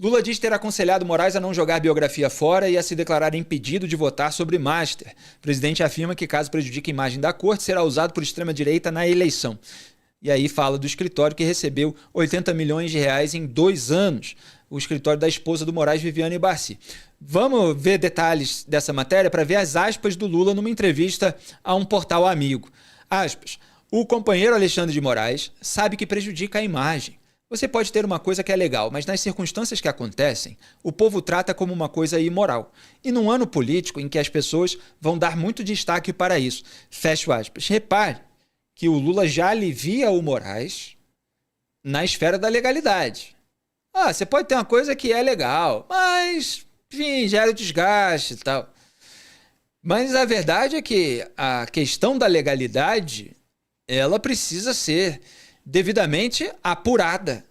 Lula diz ter aconselhado Moraes a não jogar biografia fora e a se declarar impedido de votar sobre Master. O presidente afirma que, caso prejudique a imagem da corte, será usado por extrema-direita na eleição. E aí fala do escritório que recebeu 80 milhões de reais em 2 anos. O escritório da esposa do Moraes, Viviane Barci. Vamos ver detalhes dessa matéria para ver as aspas do Lula numa entrevista a um portal amigo. Aspas. O companheiro Alexandre de Moraes sabe que prejudica a imagem. Você pode ter uma coisa que é legal, mas nas circunstâncias que acontecem, o povo trata como uma coisa imoral. E num ano político em que as pessoas vão dar muito destaque para isso. Fecho aspas. Repare que o Lula já alivia o Moraes na esfera da legalidade. Você pode ter uma coisa que é legal, mas, enfim, gera desgaste e tal. Mas a verdade é que a questão da legalidade, ela precisa ser devidamente apurada.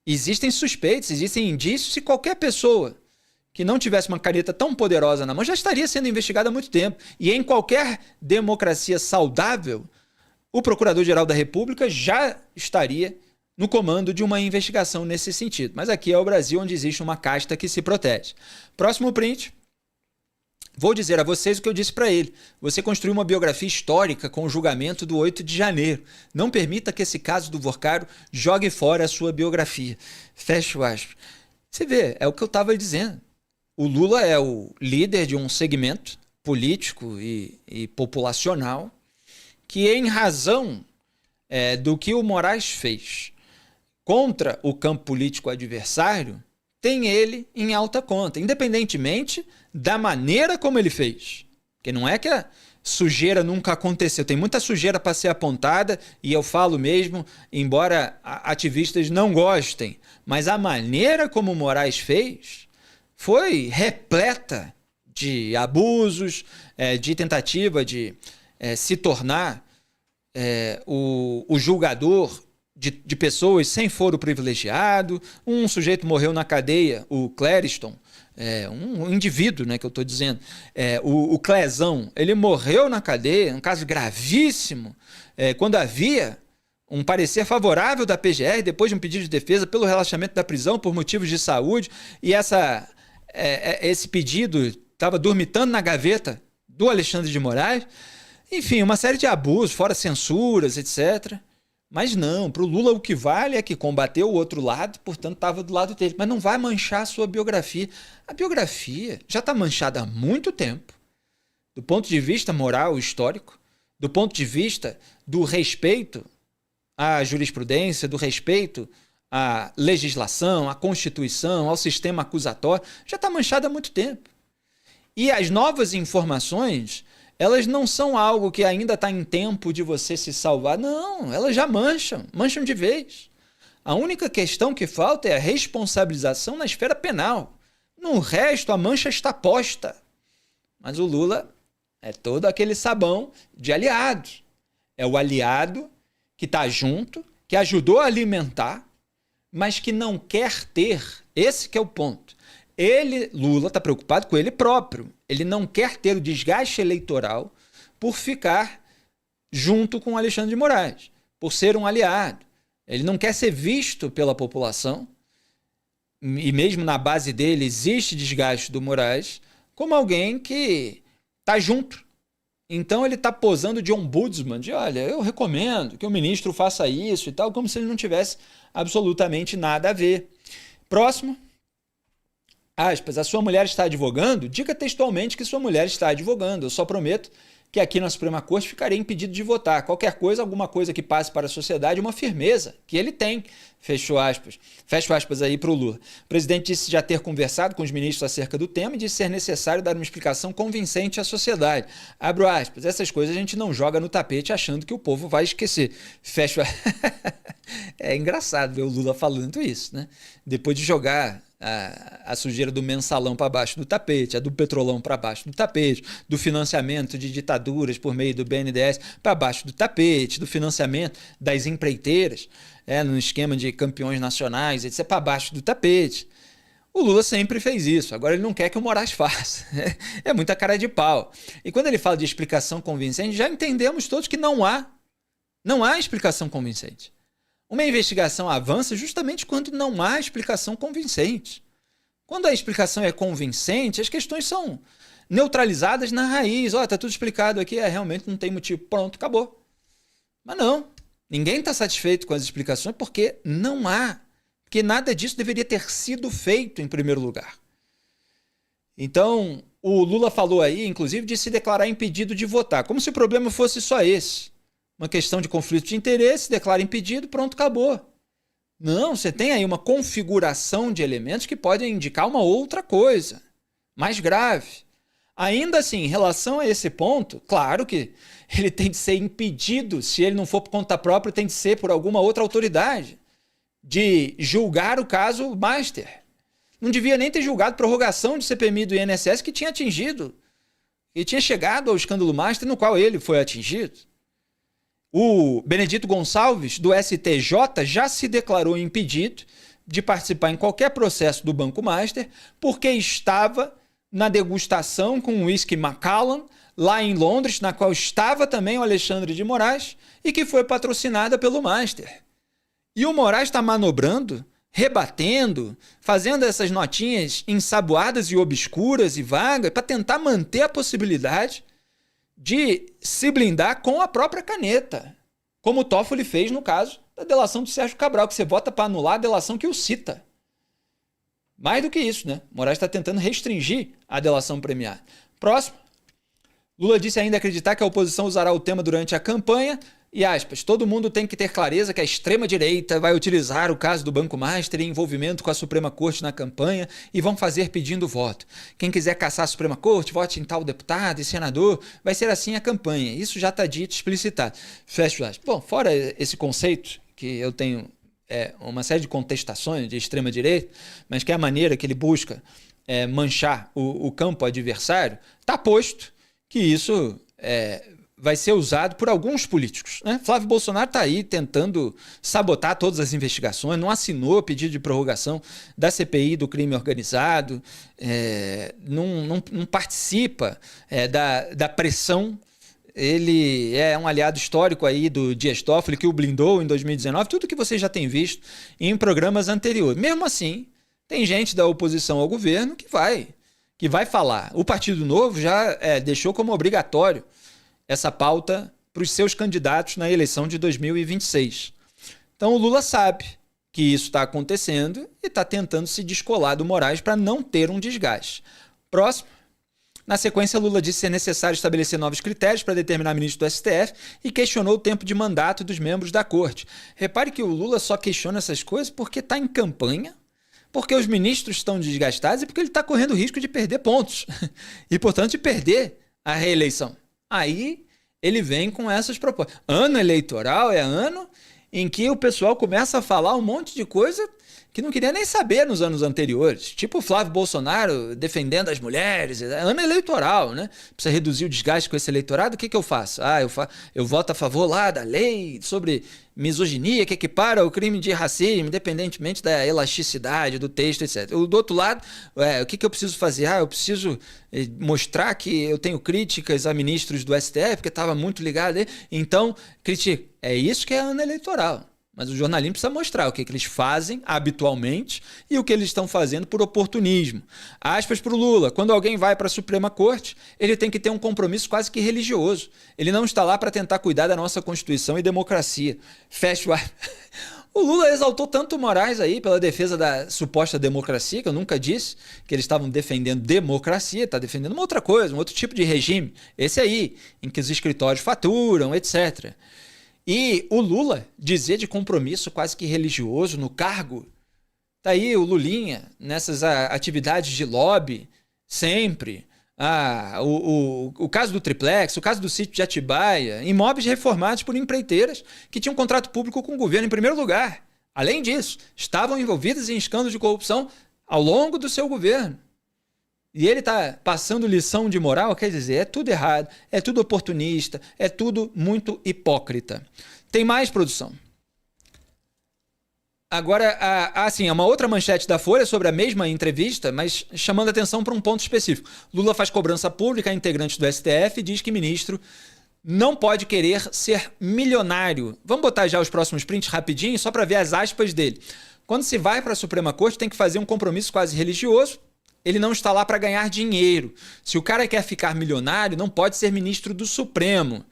Existem suspeitos, existem indícios, e qualquer pessoa que não tivesse uma caneta tão poderosa na mão já estaria sendo investigada há muito tempo. E em qualquer democracia saudável, o Procurador-Geral da República já estaria no comando de uma investigação nesse sentido. Mas aqui é o Brasil, onde existe uma casta que se protege. Próximo print. Vou dizer a vocês o que eu disse para ele. Você construiu uma biografia histórica com o julgamento do 8 de janeiro. Não permita que esse caso do Vorcaro jogue fora a sua biografia. Fecho aspas. Você vê, é o que eu estava dizendo. O Lula é o líder de um segmento político e populacional que, em razão do que o Moraes fez contra o campo político adversário, tem ele em alta conta, independentemente da maneira como ele fez. Porque não é que a sujeira nunca aconteceu. Tem muita sujeira para ser apontada, e eu falo mesmo, embora ativistas não gostem, mas a maneira como o Moraes fez foi repleta de abusos, de tentativa de se tornar o julgador de pessoas sem foro privilegiado. Um sujeito morreu na cadeia, o Clériston, um indivíduo, né, que eu estou dizendo, o Clezão, ele morreu na cadeia, um caso gravíssimo, quando havia um parecer favorável da PGR, depois de um pedido de defesa pelo relaxamento da prisão por motivos de saúde, e esse pedido estava dormitando na gaveta do Alexandre de Moraes. Enfim, uma série de abusos, fora censuras, etc. Mas não, para o Lula o que vale é que combateu o outro lado, portanto estava do lado dele. Mas não vai manchar a sua biografia. A biografia já está manchada há muito tempo, do ponto de vista moral, histórico, do ponto de vista do respeito à jurisprudência, do respeito à legislação, à Constituição, ao sistema acusatório, já está manchada há muito tempo. E as novas informações, elas não são algo que ainda está em tempo de você se salvar. Não, elas já mancham de vez. A única questão que falta é a responsabilização na esfera penal. No resto, a mancha está posta. Mas o Lula é todo aquele sabão de aliados. É o aliado que está junto, que ajudou a alimentar, mas que não quer ter. Esse que é o ponto. Lula, está preocupado com ele próprio. Ele não quer ter o desgaste eleitoral por ficar junto com Alexandre de Moraes, por ser um aliado. Ele não quer ser visto pela população, e mesmo na base dele existe desgaste do Moraes, como alguém que está junto. Então ele está posando de ombudsman, de olha, eu recomendo que o ministro faça isso e tal, como se ele não tivesse absolutamente nada a ver. Próximo. Aspas, a sua mulher está advogando? Diga textualmente que sua mulher está advogando. Eu só prometo que aqui na Suprema Corte ficarei impedido de votar. Qualquer coisa, alguma coisa que passe para a sociedade, uma firmeza que ele tem. Fecho aspas. Fecho aspas aí para o Lula. O presidente disse já ter conversado com os ministros acerca do tema e disse ser necessário dar uma explicação convincente à sociedade. Abro aspas. Essas coisas a gente não joga no tapete achando que o povo vai esquecer. Fecho É engraçado ver o Lula falando isso, né? Depois de jogar a sujeira do mensalão para baixo do tapete, a do petrolão para baixo do tapete, do financiamento de ditaduras por meio do BNDES para baixo do tapete, do financiamento das empreiteiras, no esquema de campeões nacionais, etc., para baixo do tapete. O Lula sempre fez isso, agora ele não quer que o Moraes faça. É muita cara de pau. E quando ele fala de explicação convincente, já entendemos todos que não há explicação convincente. Uma investigação avança justamente quando não há explicação convincente. Quando a explicação é convincente, as questões são neutralizadas na raiz. Ó, tá tudo explicado aqui, realmente não tem motivo. Pronto, acabou. Mas não. Ninguém está satisfeito com as explicações porque não há. Porque nada disso deveria ter sido feito em primeiro lugar. Então, o Lula falou aí, inclusive, de se declarar impedido de votar. Como se o problema fosse só esse. Uma questão de conflito de interesse, declara impedido, pronto, acabou. Não, você tem aí uma configuração de elementos que podem indicar uma outra coisa, mais grave. Ainda assim, em relação a esse ponto, claro que ele tem de ser impedido, se ele não for por conta própria, tem de ser por alguma outra autoridade, de julgar o caso Master. Não devia nem ter julgado prorrogação de CPMI do INSS que tinha atingido, e tinha chegado ao escândalo Master no qual ele foi atingido. O Benedito Gonçalves, do STJ, já se declarou impedido de participar em qualquer processo do Banco Master porque estava na degustação com o whisky Macallan, lá em Londres, na qual estava também o Alexandre de Moraes e que foi patrocinada pelo Master. E o Moraes está manobrando, rebatendo, fazendo essas notinhas ensaboadas e obscuras e vagas para tentar manter a possibilidade de se blindar com a própria caneta, como o Toffoli fez no caso da delação do Sérgio Cabral, que você vota para anular a delação que o cita. Mais do que isso, né? Moraes está tentando restringir a delação premiada. Próximo. Lula disse ainda acreditar que a oposição usará o tema durante a campanha e, aspas, todo mundo tem que ter clareza que a extrema-direita vai utilizar o caso do Banco Master em envolvimento com a Suprema Corte na campanha e vão fazer pedindo voto. Quem quiser caçar a Suprema Corte, vote em tal deputado e senador, vai ser assim a campanha. Isso já está dito, explicitado. Fecha aspas. Bom, fora esse conceito, que eu tenho uma série de contestações de extrema-direita, mas que é a maneira que ele busca manchar o campo adversário, está posto que isso vai ser usado por alguns políticos, né? Flávio Bolsonaro está aí tentando sabotar todas as investigações, não assinou o pedido de prorrogação da CPI do crime organizado, não participa da pressão. Ele é um aliado histórico aí do Dias Toffoli, que o blindou em 2019, tudo que você já tem visto em programas anteriores. Mesmo assim, tem gente da oposição ao governo que vai falar. O Partido Novo já deixou como obrigatório essa pauta para os seus candidatos na eleição de 2026. Então o Lula sabe que isso está acontecendo e está tentando se descolar do Moraes para não ter um desgaste. Próximo. Na sequência, Lula disse ser necessário estabelecer novos critérios para determinar ministro do STF e questionou o tempo de mandato dos membros da corte. Repare que o Lula só questiona essas coisas porque está em campanha, porque os ministros estão desgastados e porque ele está correndo o risco de perder pontos e, portanto, de perder a reeleição. Aí ele vem com essas propostas. Ano eleitoral é ano em que o pessoal começa a falar um monte de coisa que não queria nem saber nos anos anteriores. Tipo o Flávio Bolsonaro defendendo as mulheres. Ano eleitoral, né? Precisa reduzir o desgaste com esse eleitorado. O que eu faço? Eu voto a favor lá da lei sobre misoginia que equipara o crime de racismo, independentemente da elasticidade do texto, etc. Do outro lado, o que eu preciso fazer? Eu preciso mostrar que eu tenho críticas a ministros do STF, porque estava muito ligado aí. Então, critico. É isso que é ano eleitoral. Mas o jornalismo precisa mostrar o que eles fazem habitualmente e o que eles estão fazendo por oportunismo. Aspas para o Lula. Quando alguém vai para a Suprema Corte, ele tem que ter um compromisso quase que religioso. Ele não está lá para tentar cuidar da nossa Constituição e democracia. Fecha o Lula exaltou tanto o Moraes aí pela defesa da suposta democracia, que eu nunca disse que eles estavam defendendo democracia, está defendendo uma outra coisa, um outro tipo de regime. Esse aí, em que os escritórios faturam, etc. E o Lula dizer de compromisso quase que religioso no cargo, tá aí o Lulinha nessas atividades de lobby, sempre. O caso do triplex, o caso do sítio de Atibaia, imóveis reformados por empreiteiras que tinham contrato público com o governo em primeiro lugar. Além disso, estavam envolvidas em escândalos de corrupção ao longo do seu governo. E ele está passando lição de moral, quer dizer, é tudo errado, é tudo oportunista, é tudo muito hipócrita. Tem mais, produção? Agora, uma outra manchete da Folha sobre a mesma entrevista, mas chamando atenção para um ponto específico. Lula faz cobrança pública a integrantes do STF e diz que ministro não pode querer ser milionário. Vamos botar já os próximos prints rapidinho, só para ver as aspas dele. Quando se vai para a Suprema Corte, tem que fazer um compromisso quase religioso. Ele não está lá para ganhar dinheiro. Se o cara quer ficar milionário, não pode ser ministro do Supremo.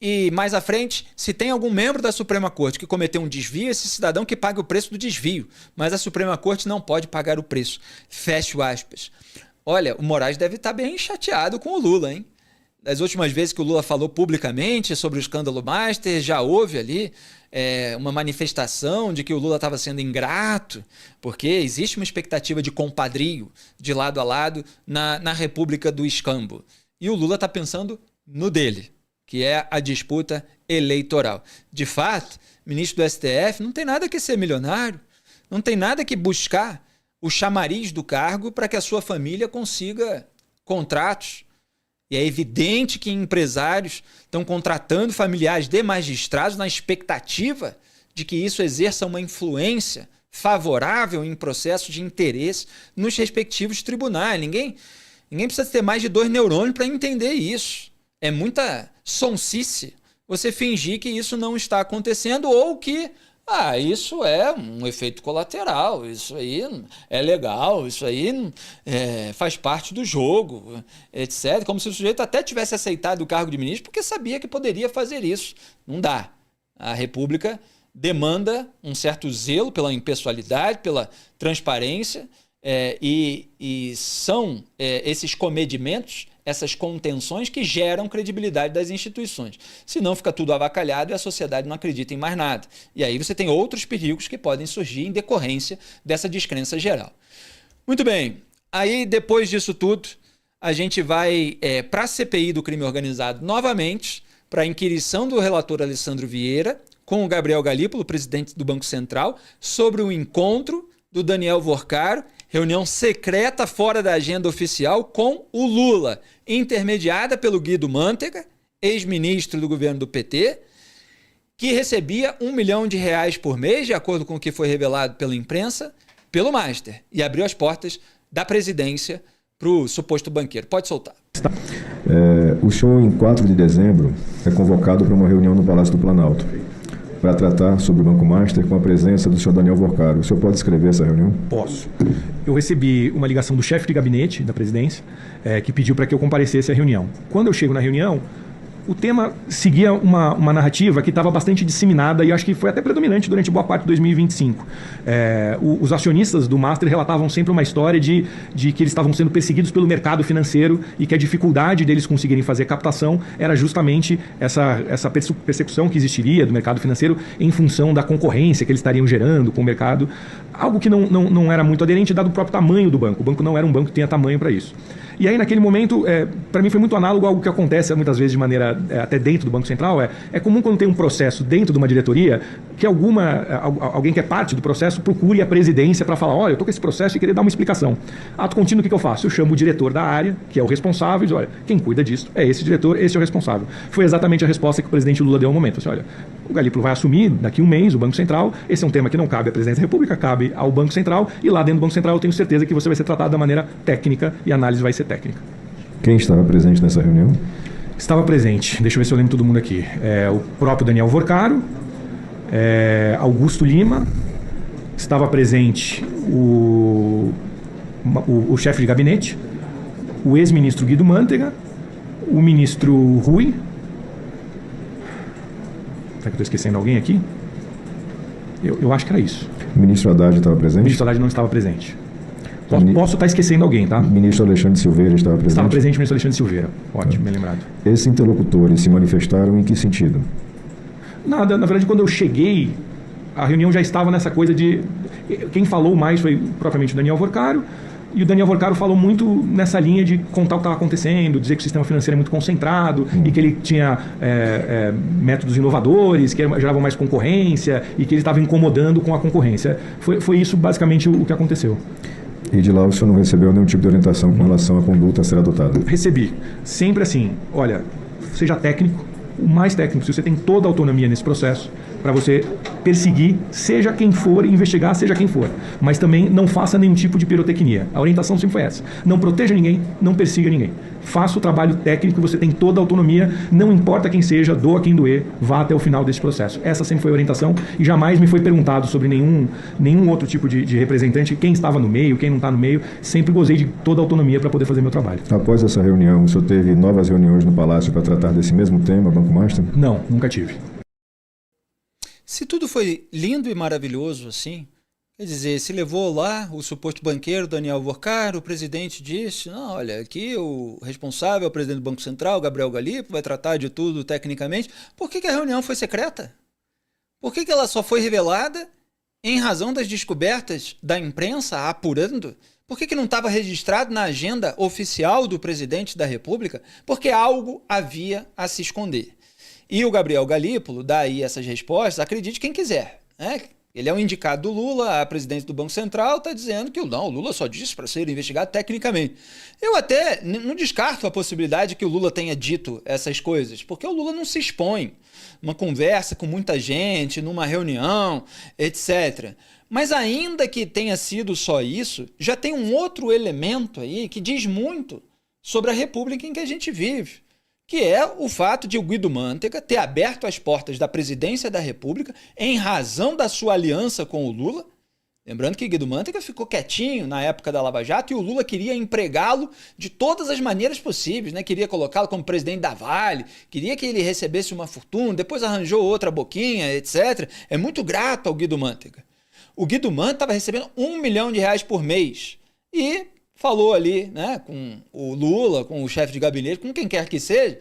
E mais à frente, se tem algum membro da Suprema Corte que cometeu um desvio, esse cidadão que paga o preço do desvio. Mas a Suprema Corte não pode pagar o preço. Fecho aspas. Olha, o Moraes deve estar bem chateado com o Lula, hein? Das últimas vezes que o Lula falou publicamente sobre o escândalo Master, já houve ali uma manifestação de que o Lula estava sendo ingrato, porque existe uma expectativa de compadrio de lado a lado na República do Escambo. E o Lula está pensando no dele, que é a disputa eleitoral. De fato, ministro do STF não tem nada que ser milionário, não tem nada que buscar o chamariz do cargo para que a sua família consiga contratos. E é evidente que empresários estão contratando familiares de magistrados na expectativa de que isso exerça uma influência favorável em processo de interesse nos respectivos tribunais. Ninguém precisa ter mais de 2 neurônios para entender isso. É muita sonsice você fingir que isso não está acontecendo ou que isso é um efeito colateral, isso aí é legal, isso aí faz parte do jogo, etc. Como se o sujeito até tivesse aceitado o cargo de ministro porque sabia que poderia fazer isso. Não dá. A República demanda um certo zelo pela impessoalidade, pela transparência, e são esses comedimentos, essas contenções que geram credibilidade das instituições. Senão fica tudo avacalhado e a sociedade não acredita em mais nada. E aí você tem outros perigos que podem surgir em decorrência dessa descrença geral. Muito bem, aí depois disso tudo, a gente vai para a CPI do crime organizado novamente, para a inquirição do relator Alessandro Vieira com o Gabriel Galípolo, presidente do Banco Central, sobre o encontro do Daniel Vorcaro, reunião secreta fora da agenda oficial com o Lula, intermediada pelo Guido Mantega, ex-ministro do governo do PT, que recebia R$1 milhão por mês, de acordo com o que foi revelado pela imprensa, pelo Master, e abriu as portas da presidência para o suposto banqueiro. Pode soltar. O senhor, em 4 de dezembro, é convocado para uma reunião no Palácio do Planalto, para tratar sobre o Banco Master com a presença do senhor Daniel Vorcaro. O senhor pode descrever essa reunião? Posso. Eu recebi uma ligação do chefe de gabinete da presidência, que pediu para que eu comparecesse à reunião. Quando eu chego na reunião, o tema seguia uma narrativa que estava bastante disseminada e acho que foi até predominante durante boa parte de 2025. Os acionistas do Master relatavam sempre uma história de que eles estavam sendo perseguidos pelo mercado financeiro e que a dificuldade deles conseguirem fazer captação era justamente essa persecução que existiria do mercado financeiro em função da concorrência que eles estariam gerando com o mercado, algo que não era muito aderente dado o próprio tamanho do banco. O banco não era um banco que tenha tamanho para isso. E aí, naquele momento, para mim foi muito análogo a algo que acontece muitas vezes de maneira até dentro do Banco Central. É comum quando tem um processo dentro de uma diretoria que alguém que é parte do processo procure a presidência para falar: olha, eu estou com esse processo e queria dar uma explicação. Ato contínuo, o que eu faço? Eu chamo o diretor da área, que é o responsável, e diz: olha, quem cuida disso é esse diretor, esse é o responsável. Foi exatamente a resposta que o presidente Lula deu ao momento. Assim, olha, o Galípolo vai assumir daqui um mês o Banco Central, esse é um tema que não cabe à presidência da República, cabe ao Banco Central, e lá dentro do Banco Central eu tenho certeza que você vai ser tratado da maneira técnica e a análise vai ser técnica. Quem estava presente nessa reunião? Estava presente, deixa eu ver se eu lembro todo mundo aqui. O próprio Daniel Vorcaro, Augusto Lima, estava presente o chefe de gabinete, o ex-ministro Guido Mantega, o ministro Rui. Será que eu estou esquecendo alguém aqui? Eu acho que era isso. O ministro Haddad estava presente? O ministro Haddad não estava presente. Posso estar esquecendo alguém, tá? O ministro Alexandre Silveira estava presente? Estava presente o ministro Alexandre Silveira. Ótimo, bem lembrado. Esses interlocutores se manifestaram em que sentido? Nada. Na verdade, quando eu cheguei, a reunião já estava nessa coisa de... Quem falou mais foi propriamente o Daniel Vorcaro, e o Daniel Vorcaro falou muito nessa linha de contar o que estava acontecendo, dizer que o sistema financeiro é muito concentrado e que ele tinha métodos inovadores, que geravam mais concorrência e que ele estava incomodando com a concorrência. Foi isso basicamente o que aconteceu. E de lá o senhor não recebeu nenhum tipo de orientação com relação à conduta a ser adotada? Recebi. Sempre assim, olha, seja técnico, o mais técnico, se você tem toda a autonomia nesse processo, para você perseguir, seja quem for, investigar, seja quem for. Mas também não faça nenhum tipo de pirotecnia. A orientação sempre foi essa. Não proteja ninguém, não persiga ninguém. Faça o trabalho técnico, você tem toda a autonomia, não importa quem seja, doa quem doer, vá até o final desse processo. Essa sempre foi a orientação e jamais me foi perguntado sobre nenhum outro tipo de representante, quem estava no meio, quem não está no meio. Sempre gozei de toda a autonomia para poder fazer meu trabalho. Após essa reunião, o senhor teve novas reuniões no Palácio para tratar desse mesmo tema, Banco Master? Não, nunca tive. Se tudo foi lindo e maravilhoso assim, quer dizer, se levou lá o suposto banqueiro Daniel Alvorcar, o presidente disse, não, olha, aqui o responsável é o presidente do Banco Central, Gabriel Galípolo, vai tratar de tudo tecnicamente. Por que a reunião foi secreta? Por que ela só foi revelada em razão das descobertas da imprensa apurando? Por que não estava registrado na agenda oficial do presidente da República? Porque algo havia a se esconder. E o Gabriel Galípolo dá aí essas respostas, acredite quem quiser, né? Ele é um indicado do Lula, a presidente do Banco Central está dizendo que o Lula só disse para ser investigado tecnicamente. Eu até não descarto a possibilidade que o Lula tenha dito essas coisas, porque o Lula não se expõe numa conversa com muita gente, numa reunião, etc. Mas ainda que tenha sido só isso, já tem um outro elemento aí que diz muito sobre a república em que a gente vive, que é o fato de o Guido Mantega ter aberto as portas da presidência da República em razão da sua aliança com o Lula. Lembrando que Guido Mantega ficou quietinho na época da Lava Jato e o Lula queria empregá-lo de todas as maneiras possíveis, né? Queria colocá-lo como presidente da Vale, queria que ele recebesse uma fortuna, depois arranjou outra boquinha, etc. É muito grato ao Guido Mantega. O Guido Mantega estava recebendo R$1 milhão por mês e falou ali, né, com o Lula, com o chefe de gabinete, com quem quer que seja,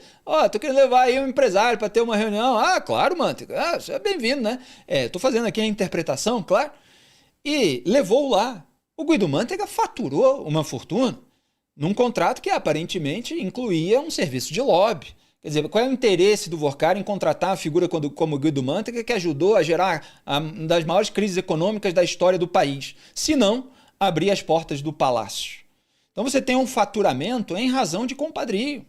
tô querendo levar aí um empresário para ter uma reunião. Ah, claro, Mantega, você é bem-vindo, né? Tô fazendo aqui a interpretação, claro. E levou lá. O Guido Mantega faturou uma fortuna num contrato que aparentemente incluía um serviço de lobby. Quer dizer, qual é o interesse do Alvorcar em contratar uma figura como o Guido Mantega que ajudou a gerar uma das maiores crises econômicas da história do país, se não abrir as portas do palácio? Então você tem um faturamento em razão de compadrio.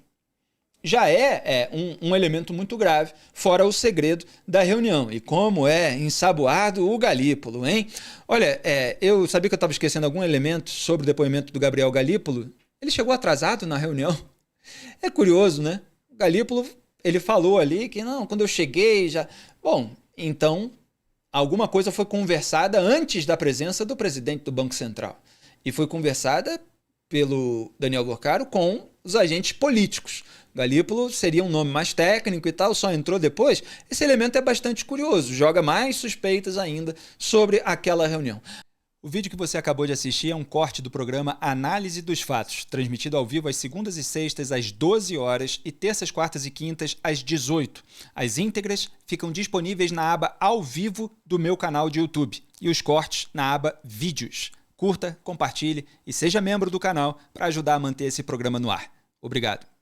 Já é um elemento muito grave, fora o segredo da reunião. E como é ensaboado o Galípolo, hein? Olha, eu sabia que eu estava esquecendo algum elemento sobre o depoimento do Gabriel Galípolo. Ele chegou atrasado na reunião. É curioso, né? O Galípolo, ele falou ali que não, quando eu cheguei já... Bom, então alguma coisa foi conversada antes da presença do presidente do Banco Central. E foi conversada pelo Daniel Alvorcar com os agentes políticos. Galípolo seria um nome mais técnico e tal, só entrou depois. Esse elemento é bastante curioso, joga mais suspeitas ainda sobre aquela reunião. O vídeo que você acabou de assistir é um corte do programa Análise dos Fatos, transmitido ao vivo às segundas e sextas às 12 horas e terças, quartas e quintas às 18. As íntegras ficam disponíveis na aba Ao Vivo do meu canal de YouTube e os cortes na aba Vídeos. Curta, compartilhe e seja membro do canal para ajudar a manter esse programa no ar. Obrigado.